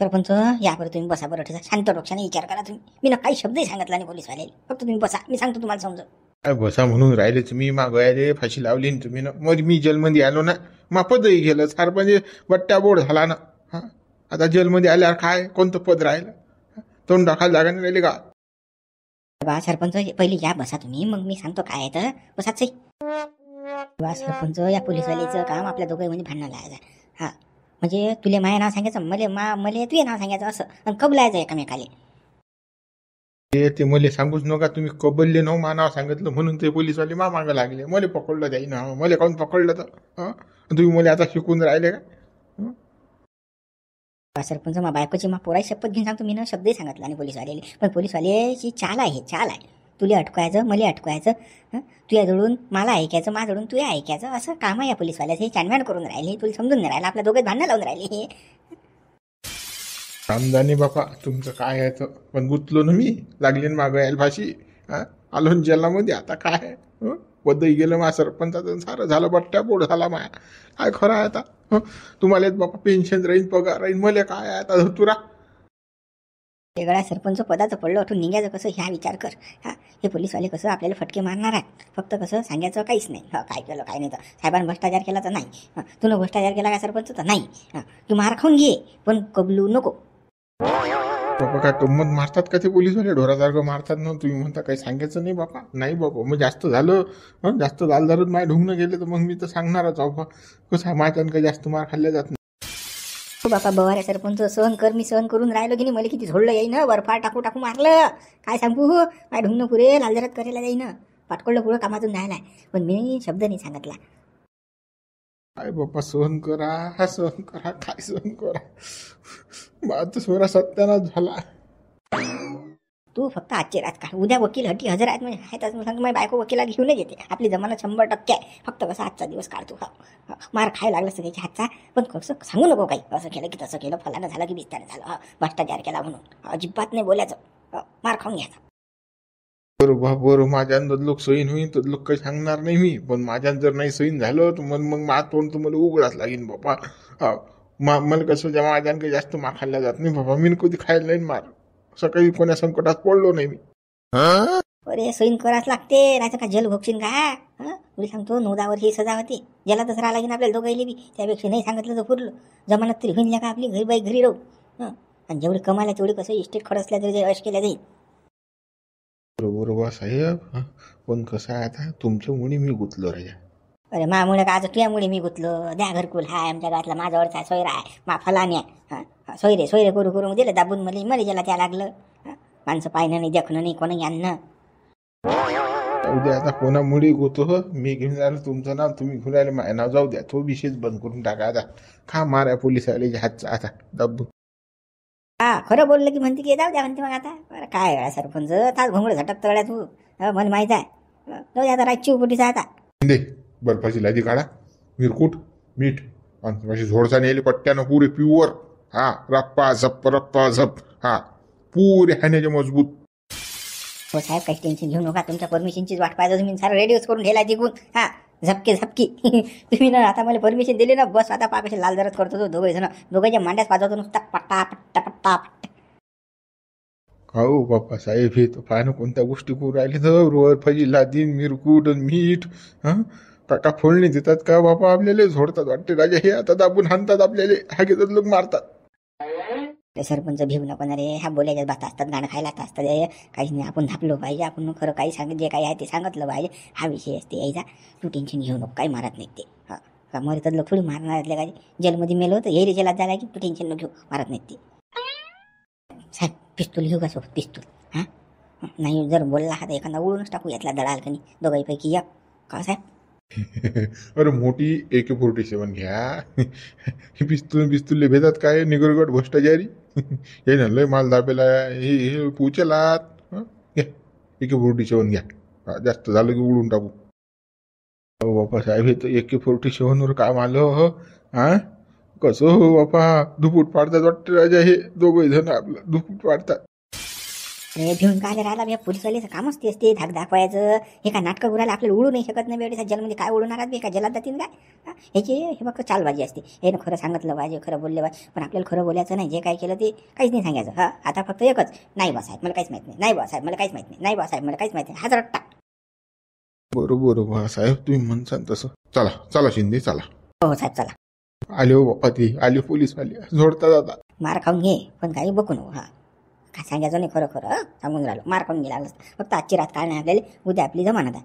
सरपंच या बरं तुम्ही बसा बरं ठेवा शांत डोक्याने विचार करा तुम्ही. मी ना काही शब्दही सांगितला नाही पोलीसवाले. फक्त तुम्ही बसा मी सांगतो तुम्हाला समजून. काय बसा म्हणून राहिले तुम्ही मागवायले फाशी लावली ना तुम्ही ना मग मी जेलमध्ये आलो ना मा पदही गेलं सरपंच बट्ट्या बोर्ड झाला ना. हा आता जेलमध्ये आल्यावर काय कोणतं पद राहिलं तोंड टाकायला जागा नाही राहिली का. बा सरपंच पहिले या बसा तुम्ही मग मी सांगतो काय आहे तर बसाच. बा सरपंच या पोलीसवाल्याचं काम आपल्या दोघं म्हणजे भांडणं लागायचं. हा म्हणजे तुले माझं नाव सांगायचं मले तुझे नाव सांगायचं असं आणि कबलायचं एकामेकाले. ते मला सांगूच नका तुम्ही कबल्ले नव मा नाव सांगितलं म्हणून ते पोलीसवाले मा मागं लागले. मला पकडलं जाई ना मला काऊन पकडलं तर तुम्ही मला आता शिकून राहिले का. सरपंच मा बायकोची मा पोराची शपथ घेऊन सांगतो मी ना शब्दही सांगितला आणि पोलीसवाले पण पोलीसवाल्याची चाल आहे चाल आहे. तुला अटकवायचं मला अटकवायचं तुझ्या जवळून मला ऐकायचं माझ्याकडून तुला ऐकायचं असं काम आहे या पोलीसवाल्याचं. हे चांडवॅण करून राहिले तुला समजून नाही राहिलं आपल्या दोघे भांडणं लावून राहिले. हे रामदानी बापा तुमचं काय आहे तर पण गुतलो ना मी लागली ना मागं यायला फाशी. आलो ना जेलामध्ये आता काय पदही गेलं मा सरपंचाचं सारं झालं बट्ट्या बोर्ड झाला माया. काय खरं आहे आता तुम्हाला बापा पेन्शन राहीन पगार राहीन मला काय आहे आता तुरा. वेगळ्या सरपंच पदाचं पडलं उठून निघायचं कसं ह्या विचार कर. हा हे पोलीसवाले कसं आपल्याला फटके मारणार आहेत. फक्त कसं सांगायचं काहीच नाही. काय केलं काय नाही तर साहेबांनी भ्रष्टाचार केला तर नाही. तुला भ्रष्टाचार केला का सरपंच तर नाही. तू मार खाऊन घे पण कबलू नको. बापा काय गंमत मारतात का ते पोलीसवाले ढोरासारखं मारतात ना. तुम्ही म्हणता काही सांगायचं नाही बापा. नाही बाबा मग जास्त झालं जास्त झालं माय ढुंगणं गेले तर मग मी तर सांगणारच बाबा कसं माझ्यानं काही जास्त मार खाल्ल्या जात नाही. बापा बवाऱ्या सरपंच सहन कर मी सहन करून राहिलो की नाही. मला किती झोडलं येईन बर्फा टाकू टाकू मारलं काय सांगू. काय ढुंगणं पुरे लालजरात करायला जाईन पाटकडलं पुढं कामातून राहिलाय पण मी शब्द नाही सांगितला. काय बाप्पा सहन करा काय सहन करा. माझं सोरा सत्यानाश झाला. तू फक्त आजचे रात काढ. उद्या वकील हटी हजर आहेत म्हणजे आहेत सांग माझी बायको वकिला घेऊनच येते. आपली जमाना 100% आहे. फक्त कसं आजचा दिवस काढतो. मार खायला लागलं सगळ्याच्या हातचा पण कसं सांगू नको काही असं केलं की तसं केलं फलानं झालं की बिस्तानं झालं भ्रष्टाचार केला म्हणून अजिबात नाही बोलायचं. मार खाऊन घ्यायचा. बरोबर माझ्या लोक सहीन होईन तर लोक काही सांगणार नाही मी पण माझ्या जर नाही सहीन झालं तर मग मा तोंड तर मला उघडाच लागेल बापा. मला कसं जेव्हा माझ्यानं काही जास्त मार खाल्ला जात नाही बाबा. मी कधी खायला नाही मार. सकाळी कोण्या संकटात पडलो नाही मी. अरे सहीन कराच लागते नाही का जेल भोगशील का. तुला सांगतो 9-10 वर्षी सजा होती. जलातच राहा लागेल आपल्याला दोघायला बी. त्यापेक्षा नाही सांगितलं तर पुरलं. जमानत तरी होईल का आपली घरी बाई घरी राहू. आणि जेवढे कमाला तेवढे कसं इस्टेट खडसल्या तरी अश केल्या जाईल. बरोबर साहेब पण कसं आहे आता तुमच्यामुळे मी गुतलो रे. अरे मामुळे का आज तुझ्यामुळे मी गुतलो. द्या घरकुल हाय आमच्या गावातला माझ्यावरचा सोयरा आहे मा फलाने सोयरे करू दिलं दाबून मला ज्याला त्या लागलं. माणसं पाहिलं नाही देखणं नाही कोणी आणणं. उद्या आता कोणामुळे गुतो मी घेऊन राहिलो तुमचं नाव तुम्ही घेऊन राहिले माझं नाव जाऊ द्या. तो विषयच बंद करून टाका आता. खा मारा पोलीस आले हातचा आता दाबून. खरं बोललं की म्हणते की जाऊ द्या म्हणते मग आता. बरं काय वेळा सरपंच तास घोंगड झटक तळ्या तू मला माहीत आहे. जाऊ द्या आता रातची उपटीचा आता. दे बर्फाची लादी काढा मिरकूट मीठ आणि झोडसा नेले पट्ट्यानं पुरे प्युअर. रप्पा झप पुरे हाण्याचे मजबूत. हो साहेब काही टेन्शन घेऊ नका. तुमच्या परमिशनचीच वाट पाहिजे. तुम्ही सारं रेडिओच करून ठेला जिंकून झपकी तुम्ही ना आता मला परमिशन दिली ना बस आता पाकशी लाल जरत करतो तो दोघांच्या मांड्यास पाजवतो नुसता पट्टा पट्टा पट्टा पट्टा. हो बाप्पा साहेब हे तर पाहणं कोणत्या गोष्टी करू राहिले तर बर्फाची लादी मिरकूट मीठ काका फोडणी देतात का बापा आपल्याला झोडतात वाटते राजा. हे आता दाबून हाणतात आपल्याला हा घेतात लोक मारतात. सरपंच भिव नको ना रे. ह्या बोलायच्याच बात असतात गाणं खायला असतात. काहीच नाही आपण धापलो पाहिजे. आपण खरं काही जे काही आहे ते सांगितलं पाहिजे. हा विषय असते यायचा. तू टेन्शन घेऊ नको काही मारत नाही ते. का मरतात लोक थोडी मारणार असले काय. जेलमध्ये मेलो तर हे जेलात झाला की तू टेन्शन न घेऊ मारत नाही ते. साहेब पिस्तूल घेऊ का सोबत पिस्तूल. नाही जर बोलला हा तर एखादा उडूनच टाकू यातला दळाल का नाही दोघांपैकी या का साहेब. अरे मोठी AK-47 घ्या. पिस्तूल भेटतात काय निगरगट भ्रष्टाचारी. हे ना लय माल दाबेला हे पुचेलात. AK-47 घ्या. जास्त झालं की उडून टाकू. हो बापा साहेब हे तर AK-47 वर काम आलं. कसं हो बापा दुपूट पाडतात वाटतं राजा. हे दोघे जण आपलं दुपूट पाडतात. अरे भिवून काय राहिला बे, पोलीसवाल्याचं कामच ते असते धाक दाखवायचं. हे काय नाटकं उरायला आपल्याला उडू नाही शकत नाही बेवढे जलमध्ये काय उडून राहत बे, काय जलात जातील काय ह्याचे हे फक्त चालबाजी असते. हे ना खरं सांगितलं पाहिजे, खरं बोलले पाहिजे, पण आपल्याला खरं बोलायचं नाही. जे काय केलं ते काहीच नाही सांगायचं. हा आता फक्त एकच, नाही बा साहेब मला काहीच माहित नाही, नाही बा साहेब मला काहीच माहित नाही, नाही बा साहेब मला काहीच माहित नाही, हाच रट्टा. बरोबर बा साहेब, तुम्ही म्हणसान तसं. चला चला शिंदे चला. हो साहेब चला. आले हो बाप्पा, ते आले पोलीसवाले जोडता जाता. मार खाऊन घे पण काही बघू नको. हा काय सांगायचं नाही, खरं खरं सांगून राहिलो. मार खाऊन गेला फक्त आजची रात काय नाही आपल्याला, उद्या आपली जमानत आहे.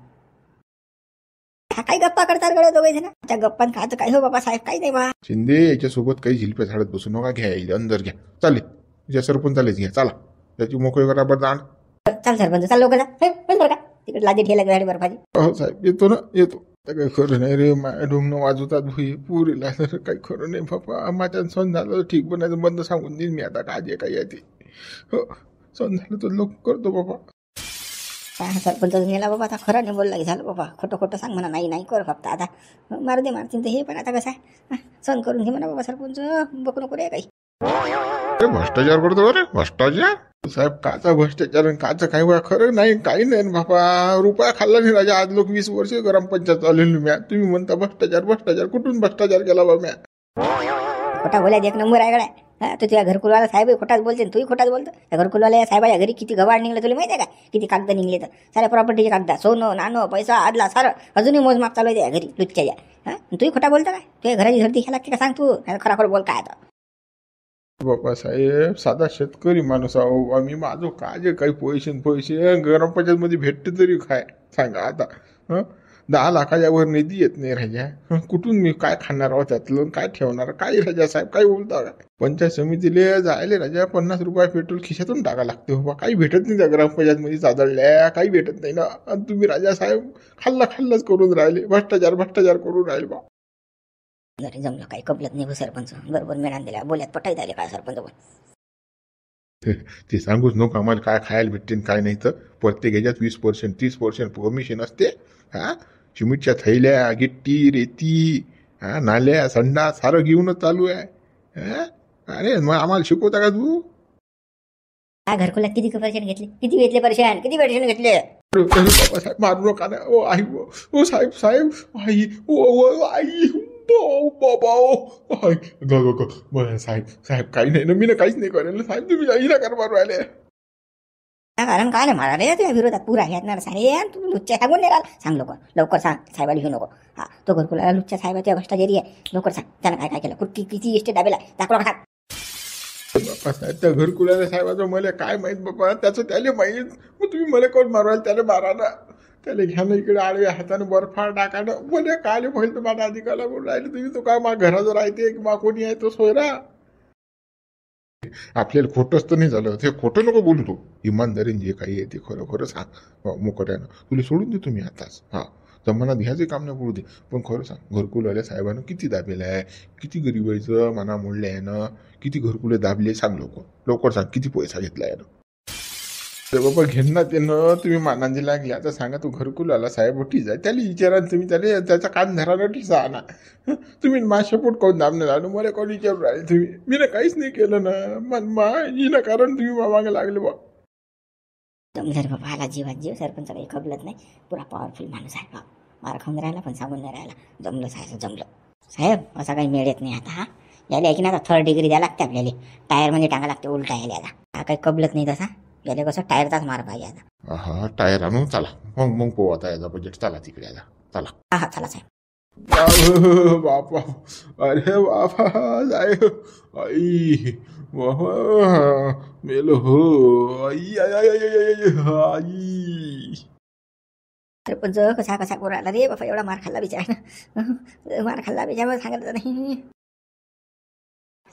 हा काही गप्पा करतात गड्या दोघे ना, त्या गप्पान खायचं काय हो बाबा साहेब, काही नाही बा. शिंदे याच्यासोबत काही झिलप्या झाडत बसू नका, घ्या येईल अंदर घ्या. चालेल या सरपंचालेच घ्या, चला त्याची मोकळी करा बरं जाण. चल सरपंच चाल लवकर जा. बरं का तिकडे लादी ठेला गाडी बर्फाची. हो साहेब येतो ना येतो. काही खरं नाही रे, माया ढोंगणं वाजवतात भुई पुरीला. तर काही खरं नाही बापा, माझ्या सण झालं ठीक बनायचं बंद सांगून देईन मी आता. काय जे काही आहे ते हो, सण झालं तर लोक करतो बाबा. काय सरपंच गेला बाबा, आता खरं नाही बोलला की झालं बाबा. खोटं खोटं सांग म्हणा, नाही नाही कर फक्त आता. मारू दे मारतीन तर हे, पण आता कसं आहे सण करून घे म्हणा बाबा सरपंच, बघू नको रे काही. अरे भ्रष्टाचार करतो अरे भ्रष्टाचार. साहेब काचा भ्रष्टाचार आणि काचं काही वेळा खरं नाही, काही नाही बाबा. रुपया खाल्ला नाही राजा, आज लोक 20 वर्ष ग्रामपंचायत चालवली म्या. तुम्ही म्हणता भ्रष्टाचार भ्रष्टाचार, कुठून भ्रष्टाचार केला बा म्या. खोटा बोलायचं एक नंबर आहे गड्या. हा तू तुझ्या घरकुलवाला साहेब खोटाच बोलते, तूही खोटाच बोलतो. त्या घरकुलवाल्या साहेबाच्या घरी किती गवाड निघलं तुला माहिती आहे का, किती कागद निघले तर. साऱ्या प्रॉपर्टीचे कागद, सोनं नाणं पैसा आदला सारं अजूनही मोजमाप चालू आहे त्या घरी लुच्च्याच्या. हा तूही खोटा बोलतो काय, तुझ्या घराची धरती घ्यायला लागते का सांग तू, खरा खरं बोल काय आता. बाबा साहेब साधा शेतकरी माणूस आहो आम्ही. माझं काय जे काही पैसे ग्रामपंचायत मध्ये भेटते तरी काय सांगा आता. 10 लाखाच्या वर निधी येत नाही राजा. कुठून मी काय खाणार आहोत त्यातलं, काय ठेवणार काय राजा साहेब, काय बोलता का. पंचायत समितीला जायले राजा 50 रुपये पेट्रोल खिशातून टाका लागते बाबा. काही भेटत नाही त्या ग्रामपंचायत मध्ये चादळल्या, काही भेटत नाही ना. आणि तुम्ही राजा साहेब खाल्लाच करून राहिले, भ्रष्टाचार करून राहिले बा. जरी जमलं काही कपलत नाही सरपंच, बरोबर मिळान दिल्या बोल्यात पटाईत आले काय सरपंच पण. ते सांगूच नको आम्हाला काय खायला भेटते काय नाही. तर प्रत्येक ह्याच्यात 20% 30% कमिशन असते. हा सिमेंटच्या थैल्या गिट्टी रेती नाल्या संडा सारं घेऊनच चालू आहे. अरे मग आम्हाला शिकवता का तू. काय घरकुलात किती पर्सेंट घेतले, किती पर्सेंट घेतले. बाबा साहेब मारू नका ना. ओ आई ओ साहेब आई ओ आई बाबा साहेब काही नाही ना, मी ना काहीच नाही करेल साहेब. तुम्ही जाई ना कर मारू आले. कारण काय नाही मारा रे तुझ्या विरोधात पुरा घेणार सारे. तू लुच्च्या सांगून नाही राहिला, सांग लवकर सांग साहेबाला घेऊ नको. हा तो घरकुलाला लुच्च्या साहेबाच्या भ्रष्टाचारी आहे, लवकर सांग त्यानं काय केलं, किती इस्टेट दाबेला दाखवा सांग. बाप्पा साहेब त्या घरकुलाला साहेबाचं मला काय माहित बाबा, त्याचं त्याला माहीत. मग तुम्ही मला कोण मारवाल, त्याला मारा ना. त्याला घ्या ना इकडे आडव्या हाताने बर्फाळ टाका ना. मला काय पहिलं तर माझा अधिकाला बोल राहिले तुम्ही. तो काय मा घराजवळ राहते मा कोणी आहे तो सोयरा. आपल्याला खोटंच तर नाही झालं, ते खोटं नको बोलू. तू इमानदारीने जे काही आहे ते खरं खरं सांग मोकट्यानं. तुला सोडून दे तुम्ही आताच. हा जमानात घ्यायचं काम नाही पडू दे, पण खरं सांग घरकुलवाल्या साहेबानं किती दाबेलं आहे, किती गरीबाईचं मना मोडलं आहे ना, किती घरकुले दाबले सांग लवकर सांग, किती पैसा घेतला आहे ना. ते बाबा घेणार ते ना, तुम्ही मानांजी लागले आता सांगा. तो घरकुलाला साहेब ठीक आहे, त्याला विचारा तुम्ही, त्याला त्याचा कान धरा ना ठीसा ना. तुम्ही माझ्यापोट कोण दाबणे लागलो, मला कोण विचारू राहिले तुम्ही. मी ना काहीच नाही केलं ना कारण तुम्ही मागे लागले बा. जर बाबा आला जीव सरपंच काही खबलत नाही, पुरा पॉवरफुल माणूस आहे बा. मार खाऊन राहिला पण सांगून नाही राहिला. जमलं साहेब असा काही मेळ येत नाही आता. हा याला की ना आता 3rd डिग्री द्यायला लागते आपल्याला, टायर म्हणजे टांगा लागते उलटा यायला. आता हा काही कबलत नाही तसा, याला कसं टायरचाच मार पाहिजे आता. हा टायर आणून चला मग पोवा आता याचा बजेट. चला तिकडे आता चला. हा चला साहेब. बापा अरे बापा साहेब आई मेलो हो आई आई. सरपंच कसा करू राहिला रे बाबा, एवढा मार खाल्ला बिचार. मार खाल्ला बिचार सांगितलं नाही.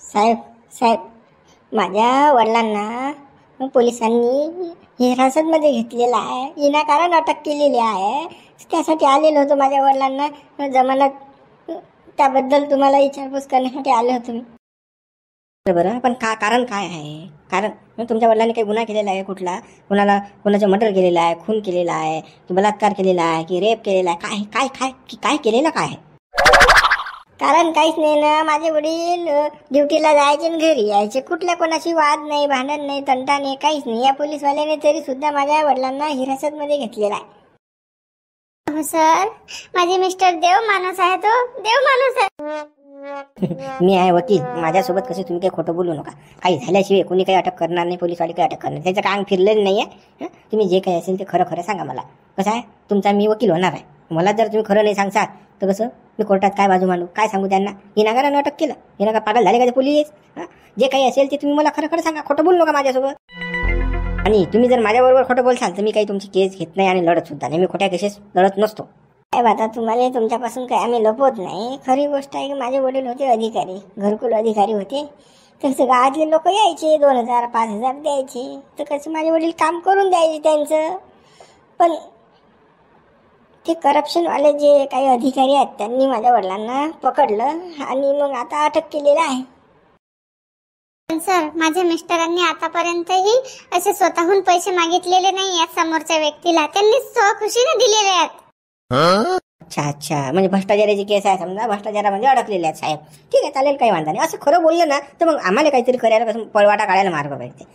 साहेब माझ्या वडिलांना पोलिसांनी हिरासतमध्ये घेतलेला आहे, विनाकारण अटक केलेली आहे. त्यासाठी आलेलो होतो माझ्या वडिलांना जमानत, त्याबद्दल तुम्हाला विचारपूस करण्यासाठी आले होतो मी. बरं पण कारण काय आहे, कारण तुमच्या वडिलांनी काही गुन्हा केलेला आहे कुठला, कोणाचं मर्डर केलेला आहे, खून केलेला आहे की बलात्कार केलेला आहे की रेप केलेला आहे, काय केलेलं काय आहे. कारण काहीच नाही ना, माझे वडील ड्युटीला जायचे आणि घरी यायचे, कुठल्या कोणाशी वाद नाही, भांडण नाही, तंटा नाही, काहीच नाही. या पोलीसवाल्याने तरी सुद्धा माझ्या वडिलांना हिरासतमध्ये घेतलेला आहे. हो सर, माझे मिस्टर देव माणूस आहे, तो देव माणूस आहे. मी आहे वकील, माझ्यासोबत कसं तुम्ही काही खोटं बोलू नका. काही झाल्याशिवाय कोणी काही अटक करणार नाही, पोलीसवाले काही अटक करणार, त्याचं काम फिरलेलं नाही आहे. तुम्ही जे काही असेल ते खरं खरं सांगा मला. कसं आहे, तुमचा मी वकील होणार आहे. मला जर तुम्ही खरं नाही सांगसाल तर कसं मी कोर्टात काय बाजू मांडू, काय सांगू त्यांना? हिनागारानं अटक केलं, हिनागा पागल झाले का ते पोलीस? जे काही असेल ते तुम्ही मला खरं खरं सांगा, खोटं बोलू नका माझ्यासोबत. आणि तुम्ही जर माझ्याबरोबर खोटं बोलसाल तर मी काही तुमची केस घेत नाही आणि लढत सुद्धा नाही. मी खोट्या केसेस लढत नसतो. काय आता तुम्हाला तुमच्यापासून काय आम्ही लपवत नाही. खरी गोष्ट आहे की माझे वडील होते अधिकारी, घरकुल अधिकारी होते. तसं गावातले लोक यायचे, 2000 5000 द्यायचे, तर कसं माझे वडील काम करून द्यायचे त्यांचं. पण ते करप्शनवाले जे काही अधिकारी आहेत त्यांनी माझ्या वडिलांना पकडलं आणि मग आता अटक केलेलं आहे. पण सर, माझ्या मिस्टरांनी आतापर्यंतही असे स्वतःहून पैसे मागितलेले नाही आहेत समोरच्या व्यक्तीला, त्यांनी स्वखुशीने दिलेले आहेत. अच्छा, म्हणजे भ्रष्टाचाराची केस आहे समजा, भ्रष्टाचारामध्ये अडकलेले आहेत साहेब. ठीक आहे, चालेल, काही वांधा नाही. असं खरं बोललं ना तर मग आम्हाला काहीतरी करायला कसं पळवाटा काढायला मार्ग भेटते.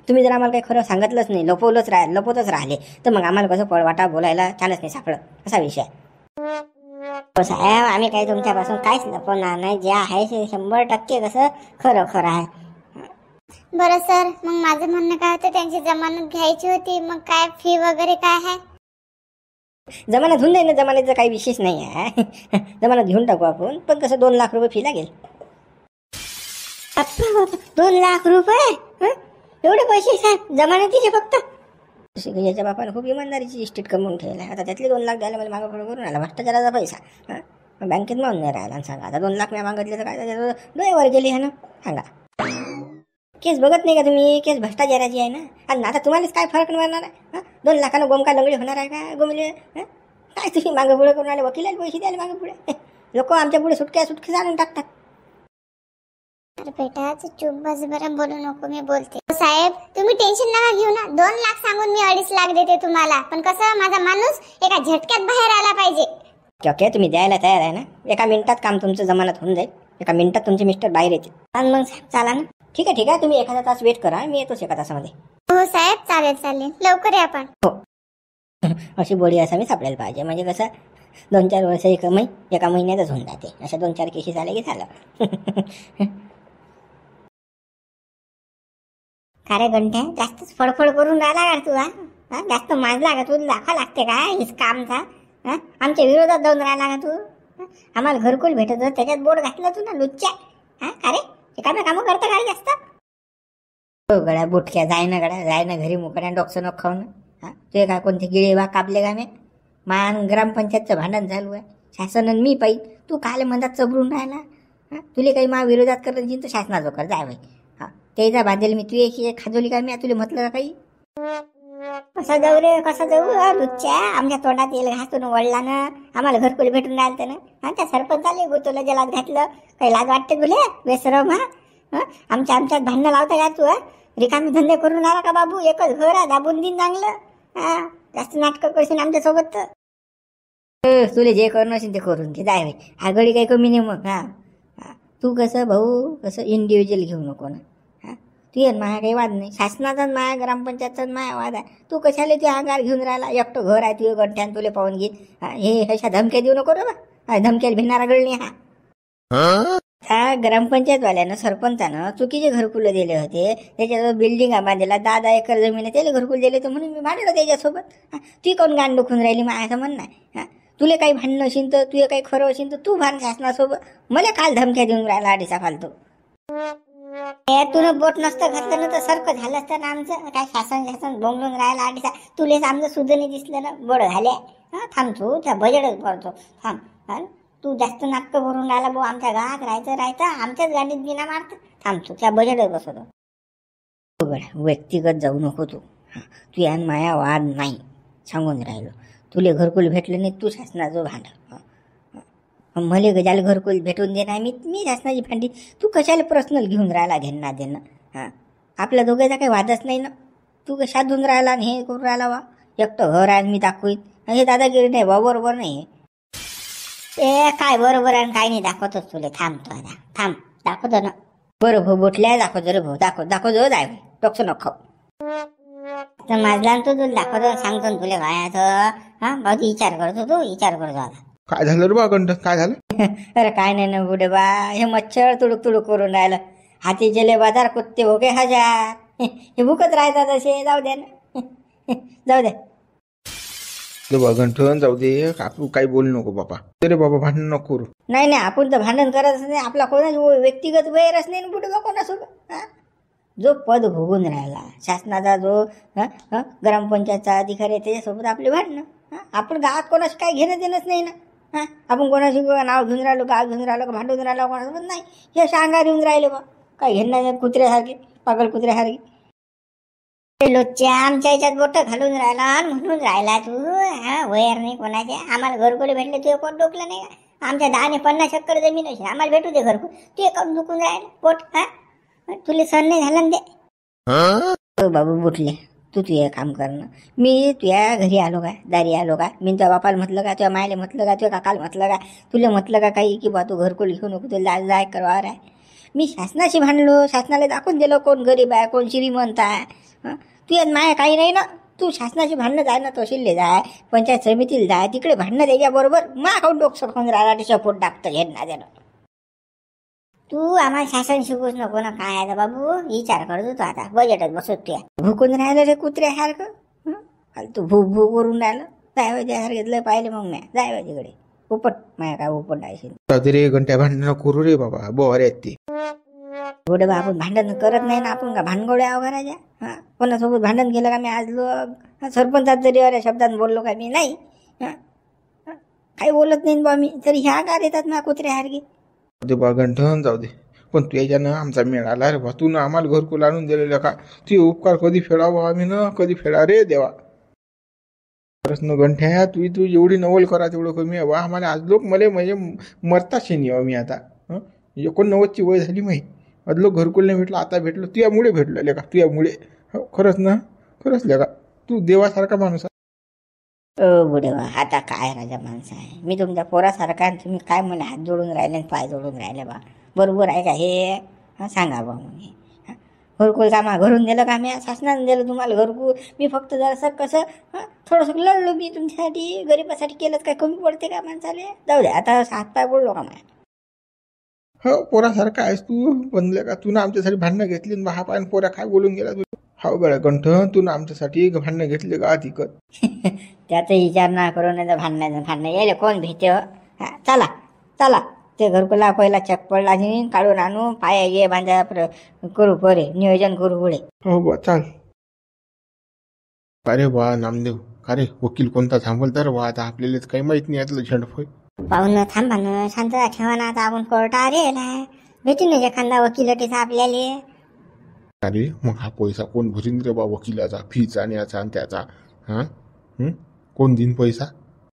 तुम्ही जर आम्हाला काही खरं सांगितलंच नाही, लपवतच राहिले तर मग आम्हाला कसं पळवाटा बोलायला चालच नाही सापडत, असा विषय. साहेब, आम्ही काही तुमच्यापासून काहीच लपवणार नाही. जे आहे ते 100% कसं खरं आहे. बरं सर, मग माझं म्हणणं काय होतं, त्यांची जमानत घ्यायची होती, मग काय फी वगैरे काय आहे? जमानत होऊन जाईल ना, जमानतचं काही विशेष नाही आहे. जमानत घेऊन टाकू आपण, पण कसं 2 लाख रुपये फी लागेल. 2 लाख रुपये? एवढे पैसे साहेब जमानतीचे फक्त? याच्या बापाने खूप इमानदारीची इस्टेट कमवून ठेवला आहे. आता त्यातले 2 लाख द्यायला मला मागं पुढे करून आला. भ्रष्टाचाराचा पैसा बँकेत मागून नाही राहिला. सांगा आता 2 लाख मी मागितले तर काय त्याच्यावर डोळ्यावर गेली आहे ना. सांगा, केस बघत नाही का तुम्ही? केस भ्रष्टाचाराची आहे ना. आणि आता तुम्हालाच काय फरक मारणार आहे? 2 लाखानं गोमका लंगडी होणार आहे का? गोमले काय तुम्ही मागं पुढे करून आले? वकिलाला पैसे द्यायला मागं पुढे लोक आमच्या पुढे सुटके आणून टाकतात. अरे बेटा, चुप बस, बरं बोलू नको, मी बोलते. साहेब, तुम्ही टेन्शन नका घेऊ ना. 2 लाख सांगून मी 2.5 लाख देते तुम्हाला. पण कसं, माझा माणूस एका झटक्यात बाहेर आला पाहिजे. ओके, तुम्ही द्यायला तयार आहे ना? एका मिनिटात काम तुमचं जमानत होऊन जाईल. एका मिनिटात तुमचे मिस्टर बाहेर येतील. आणि मग साहेब चाला ना. ठीक आहे, तुम्ही एखादा तास वेट करा, मी येतोच एका तासामध्ये. हो साहेब, चालेल, लवकर या आपण. हो, अशी बॉडी असावी सापडायला पाहिजे. म्हणजे कसं 2-4 वर्ष एका महिन्यातच होऊन जाते. अशा 2-4 केसेस आले की झालं. का रे गंठ्या, जास्तच फडफड करून राहिला का तू? जास्त माजला का तू? दाखवा लागते का हिसका आमचा? आमच्या विरोधात जाऊन राहिला का तू? आम्हाला घरकुल भेटत होतं, त्याच्यात बोट घातलं तू ना, लुच्च्या. का रे, एखादं कामं करतं का रे जास्त? गड्या बुटक्या, जाय ना घरी मुकड्या डॉक्टर नको खाऊन. तुझे काय कोणते गिळे बा कापले का मी? मान ग्रामपंचायतचं भांडण चालू आहे, शासन आणि मी पाहिजे. तू काल म्हणतात चबरून राहिला. तुले काही मा विरोधात करायची तर शासनाचं कर, जाय बाई. त्याचा बांधेल मी तू एक खाजवली काय? मी तुला म्हटलं काही? कसं जाऊ रे, कसं जाऊ? लुच्च्या, आमच्या तोंडात येईल घासून वळला ना. आम्हाला घरकुल भेटून राहिलं ना. त्या सरपंचाले गोतोला जलात घातलं. काही लाज वाटते तुले बेसरम? आमच्यात भांडणं लावता का तू? रिकामी धंदे करून आला का बाबू? एकच घर आहे, दाबून दिन चांगलं. जास्त नाटकं करशील आमच्यासोबत तर तुले जे करणं असेल ते करून घे, जाय बाई. आगळी काही कमी नाही मग. तू कसं भाऊ, कसं इंडिव्हिज्युअल घेऊ नको ना. तू ये माया काही वाद नाही, शासनाचाच माया, ग्रामपंचायतचाच माया वाद आहे. तू कशाला तू आगार घेऊन राहिला? एकटं घर आहे तुझं, गंठ्यान तुले पाहून घे. हे अशा धमक्या देऊ नको रे बा. धमक्याला भिणारा गळ नाही हा. ग्रामपंचायतवाल्यानं, सरपंचानं चुकीचे घरकुल दिले होते. त्याच्याजवळ बिल्डिंग बांधलेला, 10 एकर जमीन आहे, त्याला घरकुल दिले तर म्हणून मी भांडलो त्याच्यासोबत. ती कोण गांड दुखून राहिली माझं म्हणणं आहे. तुला काही भांडणं असेल तर, तुझं काही खरं असेल तर तू भांड शासनासोबत. मला काल धमक्या देऊन राहिला अडीसा फालतो. तुला बोट नसतं घातलं ना तर सारखं झालं असतं ना आमचं. काय शासन बोंबलून राहायला अडीसा. तुलेच आमचं सुधनी दिसलं ना, बड झाल्या. थांब तू, त्या बजेटच पडतो. थांब, तू जास्त नाटकं करून राहिला भाऊ. आमच्या गावात राहायचं आमच्याच गाडीत बिना मारतं. थांब तू, त्या बजेटच बसवतो. व्यक्तिगत जाऊ नको तू. तू यान माया वाद नाही, सांगून राहिलो. तुले घरकुल भेटले नाही, तू शासनाचं भांड. मले गजाला घरकुल भेटून देणार, मी शासनाची भांडी. तू कशाला पर्सनल घेऊन राहिला घेणं देणं? आपल्या दोघांचा काही वादच नाही ना. तू कशात राहिला आणि हे करून राहिला वा? एकटं घर आहे मी दाखवीन, हे दादागिरी नाही बा, बरोबर नाही. ते काय बरोबर आणि काय नाही दाखवतोच तुले. थांबतो आता, थांब दाखवतो ना. बरं भाऊ बोटल्या दाखवतो रे भाऊ, दाखवतो जाय टोकसो नको तर माझला तू तुला दाखवतो, सांगतो ना तुला काय हा भाऊ विचार करतो, तू विचार करतो आता. काय झालं रे बा गंठ, काय झालं? अरे काय नाही ना बुडे बा, हे मच्छर तुडुक तुडुक करून राहिलं. हाती गेले बाजार, कुत्ते भोगे हजार. हे भुकत राहतात असे. जाऊ द्या ना, जाऊ द्या. रे बा गंठन जाऊ दे, काकू काही बोलू नको बाबा. रे बाबा भांडण नको करू. नाही नाही, आपण तर भांडण करतच नाही. आपला कोणाच व्यक्तिगत वैरच नाही बुडे बा कोणासोबत. जो पद भोगून राहिला शासनाचा, जो ग्रामपंचायतचा अधिकारी आहे, त्याच्यासोबत आपले भांडणं. आपण गावात कोणाशी काही घेणं देणंच नाही ना. आपण कोणाशी नाव घेऊन राहिलो, गाव घेऊन राहिलो, भांडून राहिलो कोणासोबत नाही. हे सांगार येऊन राहिले बा, काही घेणं नाही. कुत्र्यासारखे, पागल कुत्र्यासारखे. लोच्या आमच्या याच्यात बोट घालून राहिला आणि म्हणून राहिला तू. वयर नाही कोणाच्या. आम्हाला घरकुल भेटले, तुझे पोट डोकलं नाही का? आमच्या 10-50 एकर जमीन असेल, आम्हाला भेटू दे घरकुल. तू करून दुखून राहिलं पोट. तुला सण नाही झालं ना ते. बाबू बुटले, तू हे काम करणं. मी तुझ्या घरी आलो काय, दारी आलो का? मी तुझ्या बापाला म्हटलं का, तुझ्या मायला म्हटलं का, तुझ्या काकाला म्हटलं का, तुला म्हटलं का काही की बा तू घरकुल घेऊ नको, तुला जाय करवार आहे? मी शासनाशी भांडलो, शासनाला दाखवून दिलं कोण गरीब आहे, कोण श्रीमंत आहे. तुझ्या माया काही नाही ना. तू शासनाशी भांडणं जाय ना, तहसीलले जाय, पंचायत समितीला जाय, तिकडे भांडणं त्याच्याबरोबर. मा खाऊन डोक सरकून राहिला, त्याच्या पोट टाकतं घेणं देणं. तू आम्हाला शासन शिकूच नको ना. काय आहे बाबू, विचार करतो तू आता. बजेटच बसत तुया. भुकून राहिलं रे कुत्र्यासारखं. तू भूक भूक करून राहिलं. जाय त्यासारखं घेतलं पाहिलं मग म्या. जाय तिकडे उपट, माया काय उपट आहे रे घंट्या भांडण करू रे बाबा, बोर आहेत ते. एवढे बा आपण भांडण करत नाही ना. आपण का भानगोड्या अवघराच्या? कोणासोबत भांडण केलं का मी? आज लोक सरपंचात जरी अरे शब्दात बोललो का मी? नाही. काही बोलत नाही बा मी, तरी ह्या का देतात ना कुत्र्यासारखी. दे बा गंठन जाऊ दे. पण तू याच्यानं आमचा मेळ आला रे बा. तू ना आम्हाला घरकुल आणून दिलेलं का? ती उपकार कधी फेडावं आम्ही ना, कधी फेडा रे देवा. खरंच न गंठ्या, तू एवढी नवल करा तेवढं कमी आहे बा. आम्हाला आज लोक मला म्हणजे मरताशी नाही मी आता. 89ची वय झाली माहीत. आज लोक घरकुल नाही भेटलं, आता भेटलं. तुझ्यामुळे भेटलं लेका, तुझ्यामुळे. खरंच ना, खरंच लेका, तू देवासारखा माणूस आहे. बुडेवा, आता काय राजा माणसं आहे. मी तुमच्या पोरासारखा, तुम्ही काय मला हात जोडून राहिले, पाय जोडून राहिले बा. बरोबर आहे का हे? सांगा बा. मग घरकुल कामा घरून दिलं का? मी शासनानं दिलं तुम्हाला घरकुल. मी फक्त जरासं कसं थोडंसं लढलो मी तुमच्यासाठी, गरिबासाठी. केलं काय कमी पडते का माणसाले? जाऊ द्या आता, हातपाय बोललो का माझ्या. हो पोरासारखा आहेस तू. बनले का? तू ना आमच्यासाठी भांडणं घेतली, हा पाय पोरा काय बोलून गेला तू? हो गळ्या गंठन, तू ना आमच्यासाठी भांडणं घेतली का तिकत? त्याचा विचार ना करू, नाही भांडणं यायला कोण भीते? चला चला, ते घरकुला पहिला चप्पल आणि काढून आणू, पाया ये बांधा करू, परे नियोजन करू पुढे. हो बा चाल. अरे वा नामदेव, अरे वकील कोणता थांबल तर वा. आता आपल्याला काही माहित नाही यातलं झंडफळ. पाहून थांबा ना, शांतता ठेवा ना. आता आपण कोर्टावर येला भेटू ना एखादा वकिलाटीचा आपल्याला. अरे मग हा पैसा कोण भरीन रे बा? वकिलाचा फीचा आणि याचा आणि त्याचा. कोण देईन पैसा?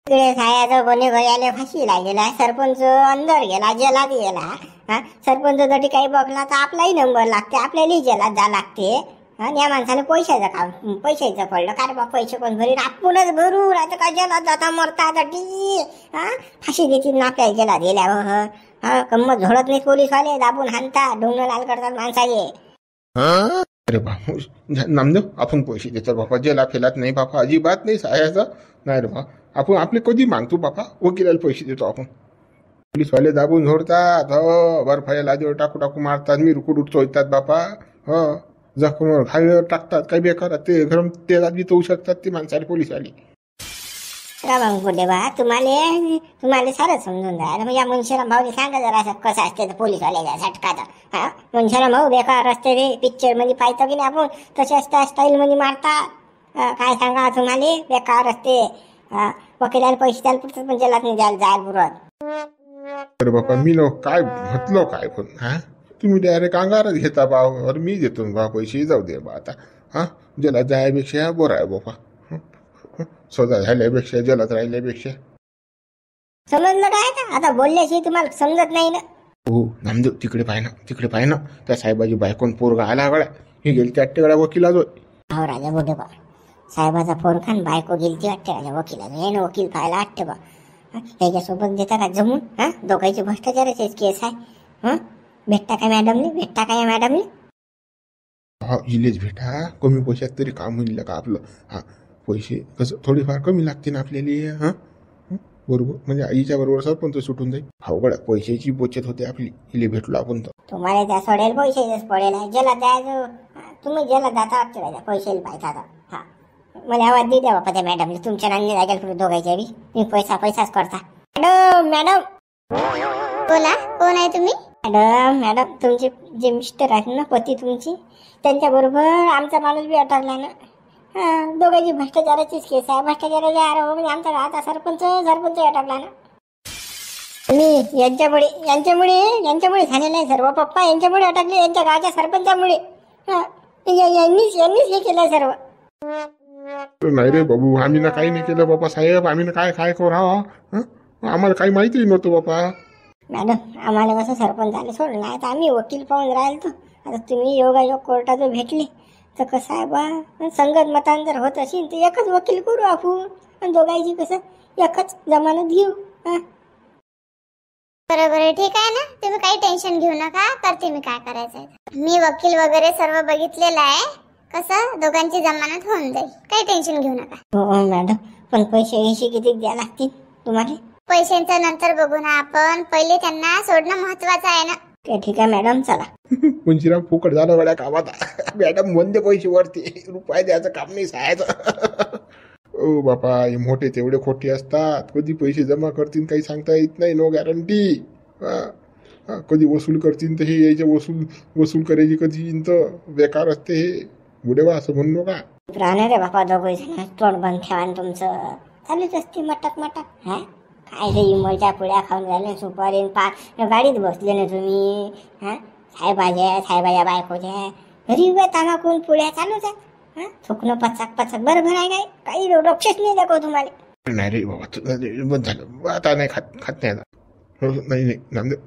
तिकडे सायाचं कोणी घरी फाशीला गेला, सरपंच अंदर गेला, जेलात गेला. सरपंच जरी काही बघला तर आपलाही नंबर लागते, आपल्यालाही जेलात जा लागते. या माणसाने पैशाचं काम, पैशाचं पडलं का रे बा? पैसे कोण भरीन? आपणच भरू. राहतं का जेलात जाता मरता ती फाशी देतील ना आपल्याला जेलात गेल्यावर. गंमत झोडत नाही पोलीसवाले, दाबून हाणतात, ढोंग लाल करतात माणसाले. अरे बापू नामदेव, आपण पैसे देतो बापा, जेला फेलात नाही बापा, अजिबात नाही. सायाचा नाही रे बा. आपण आपले कधी मागतो बापा, वकिलाला पैसे देतो आपण. पोलीसवाले दाबून झोडतात, बर्फाच्या लादीवर टाकू टाकू मारतात, मिरकुड चोळतात बापा. जखमवर खालीवर टाकतात, काही बेकार ते गरम तेलात बी तोडू शकतात ते माणसाले पोलीसवाले. देवा, तुम्हाला सारं समजून जायला. म्हणजे मुंशीराम भाऊने सांगा जरा कसं असते पोलीसवाल्याच्या झटकात. मुंशीराम भाऊ बेकार असते रे. पिक्चर मध्ये पाहतो की नाही आपण, तसे स्टाईल मध्ये मारतात. काय सांगा तुम्हाला, बेकार असते. वकिलाला पैसे द्यायला पुरतात पण जेलात नाही द्यायला जायला पुरत. अरे बापा मी नो काय म्हटलं काय पण तुम्ही डायरेक्ट अंगारच घेता बा. अरे मी देतो बा पैसे, जाऊ दे बा आता. जेलात जायपेक्षा बरं आहे बापा. सजा झाल्यापेक्षा जेलात राहिल्यापेक्षा. समजलं काय? आता बोलल्याशी तुम्हाला समजत नाही ना. हो नामदेव, तिकडे पाय ना, त्या साहेबाची बायकोन पोरगा आला गळ्या. ही गेली त्या गळ्या वकिला जो. हो राजा बोटे बा, साहेबाचा फोन खान बायको गेली ती वाटते राजा वकिला. हे वकील पाहायला वाटते बा. त्याच्यासोबत देता का जमून? हा, दोघांची भ्रष्टाचाराचेच केस आहे. हा, भेटता काय मॅडमने? हा इलेच भेटा, कमी पैशात तरी काम होईल का आपलं. हा पैसे कसं थोडेफार कमी लागतील आपल्याला. हा बरोबर, म्हणजे आईच्या बरोबर सरपंच सुटून जाईल. अवघड पैशाची बचत होते आपली, इले भेटलो आपण तर. तुम्हाला त्या सोडेल पैशाचेच पडेल आहे. ज्याला द्यायचं तुम्ही ज्याला जाता पैशाला पाहिजे आता. हा, मला आवाज दे द्या बापा त्या मॅडमने. तुमच्या नांनी लागेल तुम्ही दोघांच्या बी. मी पैसाच करता. मॅडम बोला, कोण आहे तुम्ही? मॅडम तुमचे जे मिस्टर आहेत ना, पती तुमची, त्यांच्याबरोबर आमचा माणूस बी अटकला ना. हा, दोघांची भ्रष्टाचाराचीच केस आहे. भ्ष्टाचाराच्या आरोपामध्ये आमचा गावाचा सरपंच अटकला ना. मी यांच्यामुळे झालेलं आहे सर्व. पप्पा यांच्यामुळे अटकले, यांच्या गावाच्या सरपंचामुळे. यांनीच हे केलं सर्व. नाही रे बाबू, आम्ही ना काही नाही केलं बापा साहेब. आम्ही ना काय करावं, आम्हाला काही माहिती नव्हतं बापा. मॅडम आम्हाला कसं सरपंचाला सोडलं आहे तर आम्ही वकील पाहून राहिलो. आता तुम्ही योगायोग कोर्टात भेटले तर कसं आहे बा, संगत मतांतर होत असेल तर एकच वकील करू आपण. आणि दोघांची कसं एकच जमानत घेऊ. बरोबर, ठीक आहे ना. तुम्ही काही टेन्शन घेऊ नका, करते मी काय करायचंय. मी वकील वगैरे सर्व बघितलेलं आहे. कसं दोघांची जमानत होऊन जाईल, काही टेन्शन घेऊ नका. हो मॅडम, पण पैसे किती द्या लागतील तुम्हाला? पैशांचं नंतर बघू ना आपण, पहिले त्यांना सोडणं महत्वाचं आहे ना. ठीक आहे मॅडम, चला. पंचीराम फुकट झालं गड्या कामात. मॅडम म्हणते पैसे वरती, रुपये द्यायचं काम नाही सहायचं. ओ बापा, हे मोठे तेवढे खोटे असतात. कधी पैसे जमा करतील काही सांगता येत नाही. No guarantee. कधी वसूल करतील तर हे यायचे वसूल करायची कधी येईन तर बेकार असते हे. बुडेवा असं म्हणू नका. राहणार रे बापा दोघे जण. तोंड बंद ठेवा तुमचं. चालूच असते मटक. हा, काय ते इमलच्या पुड्या खाऊन राहिले, सुपारी गाडीत बसले ना तुम्ही. हा, साहेबाच्या बायकोच्या घरी उभ्या तामाकून पुड्या चालूच आहे. हा, थुकणं पचाक बरोबर आहे. काय काही रक्षच नाही दाखव तुम्हाला. नाही रे बाबा, बंद झालं आता. नाही खात नाही आता. नाही नामदेव.